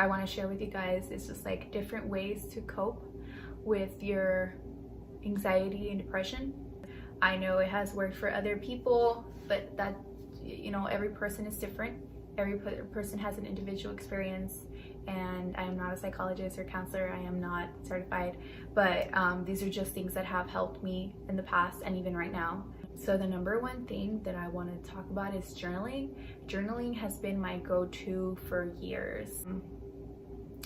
I want to share with you guys is just like different ways to cope with your anxiety and depression. I know it has worked for other people, but that, you know, every person is different. Every person has an individual experience, and I am not a psychologist or counselor. I am not certified, but these are just things that have helped me in the past and even right now. So the number one thing that I want to talk about is journaling. Journaling has been my go-to for years.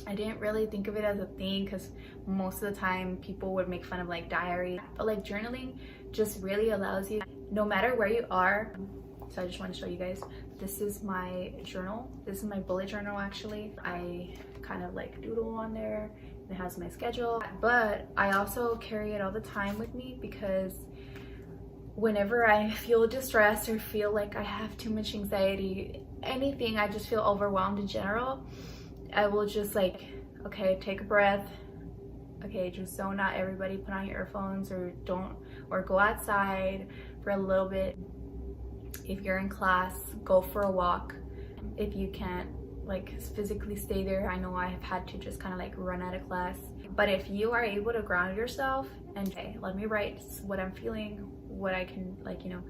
I didn't really think of it as a thing because most of the time people would make fun of like diary, but like journaling just really allows you, no matter where you are. So I just want to show you guys, this is my journal. This is my bullet journal actually. I kind of like doodle on there. It has my schedule, but I also carry it all the time with me because whenever I feel distressed or feel like I have too much anxiety, anything, I just feel overwhelmed in general, I will just like, okay, take a breath. Okay, just zone out, everybody, put on your earphones or go outside for a little bit. If you're in class, go for a walk. If you can't like physically stay there, I know I have had to just kind of like run out of class. But if you are able to ground yourself and okay, let me write what I'm feeling, what I can like, you know.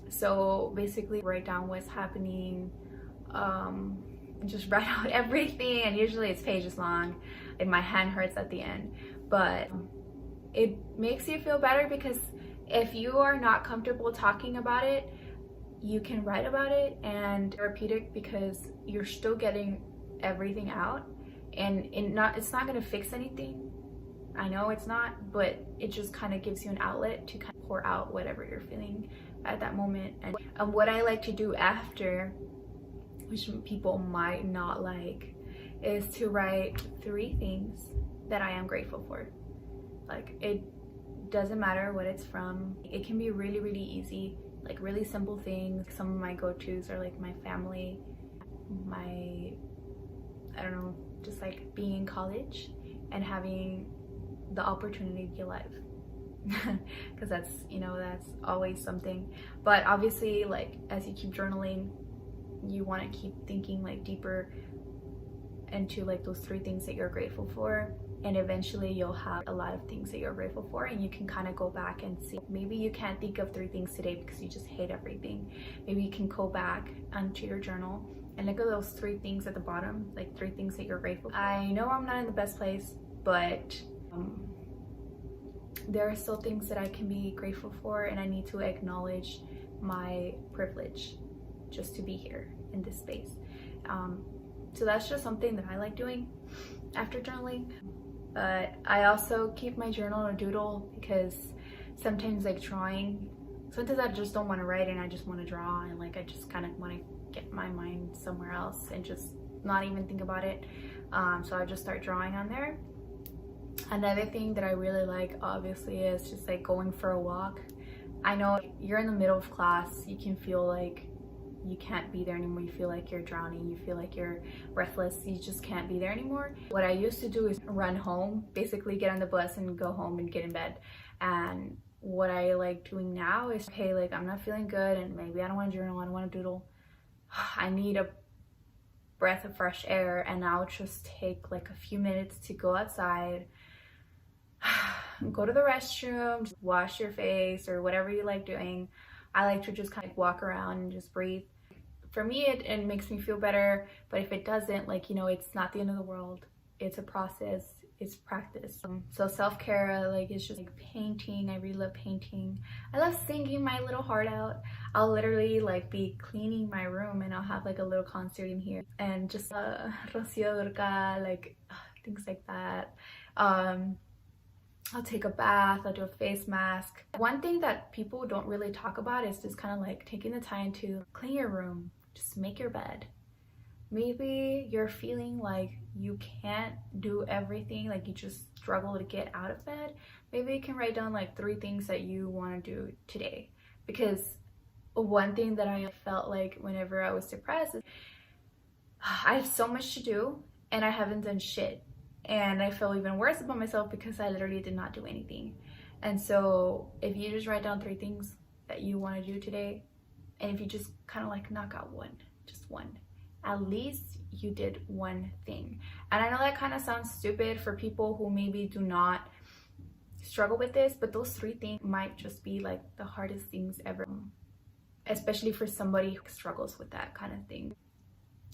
So basically write down what's happening, just write out everything, and usually it's pages long and my hand hurts at the end, but it makes you feel better because if you are not comfortable talking about it, you can write about it, and therapeutic because you're still getting everything out, and it's not going to fix anything. I know it's not, but it just kind of gives you an outlet to kind of pour out whatever you're feeling at that moment. And what I like to do after, which people might not like, is to write 3 things that I am grateful for. Like, it doesn't matter what it's from. It can be really, really easy, like really simple things. Some of my go-tos are like my family, I don't know, just like being in college and having the opportunity to be alive. Because that's, you know, that's always something. But obviously, like, as you keep journaling, you want to keep thinking like deeper into like those 3 things that you're grateful for, and eventually you'll have a lot of things that you're grateful for, and you can kind of go back and see. Maybe you can't think of 3 things today because you just hate everything. Maybe you can go back onto your journal and look at those 3 things at the bottom, like 3 things that you're grateful for. I know I'm not in the best place, but there are still things that I can be grateful for, and I need to acknowledge my privilege just to be here in this space. So that's just something that I like doing after journaling. But I also keep my journal or doodle because sometimes like drawing, sometimes I just don't want to write and I just want to draw, and like I just kind of want to get my mind somewhere else and just not even think about it. So I just start drawing on there. Another thing that I really like obviously is just like going for a walk. I know you're in the middle of class, you can feel like you can't be there anymore. You feel like you're drowning, you feel like you're breathless, you just can't be there anymore. What I used to do is run home, basically get on the bus and go home and get in bed. And what I like doing now is, hey, like I'm not feeling good and maybe I don't want to journal, I don't want to doodle, I need a breath of fresh air, and I'll just take like a few minutes to go outside, go to the restroom, just wash your face or whatever you like doing. I like to just kind of walk around and just breathe. For me, it makes me feel better, but if it doesn't, like, you know, it's not the end of the world. It's a process, it's practice. So self-care, like, it's just like painting. I really love painting. I love singing my little heart out. I'll literally like be cleaning my room and I'll have like a little concert in here and just Rocio Durga, like things like that. I'll take a bath, I'll do a face mask. One thing that people don't really talk about is just kind of like taking the time to clean your room, just make your bed. Maybe you're feeling like you can't do everything, like you just struggle to get out of bed. Maybe you can write down like 3 things that you want to do today. Because one thing that I felt like whenever I was depressed is I have so much to do and I haven't done shit. And I feel even worse about myself because I literally did not do anything. And so if you just write down 3 things that you want to do today, and if you just kind of like knock out one, just one, at least you did one thing. And I know that kind of sounds stupid for people who maybe do not struggle with this, but those 3 things might just be like the hardest things ever, especially for somebody who struggles with that kind of thing.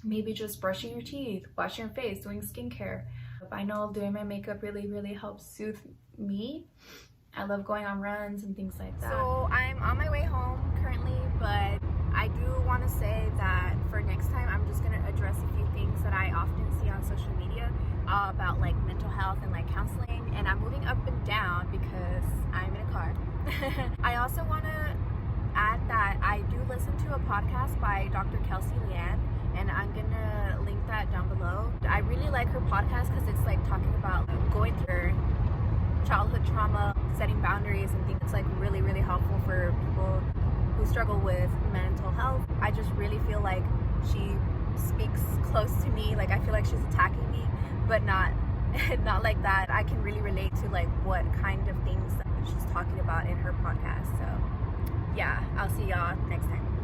Maybe just brushing your teeth, washing your face, doing skincare. I know doing my makeup really helps soothe me. I love going on runs and things like that. So I'm on my way home currently, but I do want to say that for next time, I'm just going to address a few things that I often see on social media about like mental health and like counseling. And I'm moving up and down because I'm in a car. I also want to add that I do listen to a podcast by Dr. Kelsei, Leann, and I'm going to link that down below. I really like her podcast because it's like talking about going through childhood trauma, setting boundaries and things. It's like really helpful for people who struggle with mental health. I just really feel like she speaks close to me. Like I feel like she's attacking me, but not like that. I can really relate to like what kind of things that she's talking about in her podcast. So yeah, I'll see y'all next time.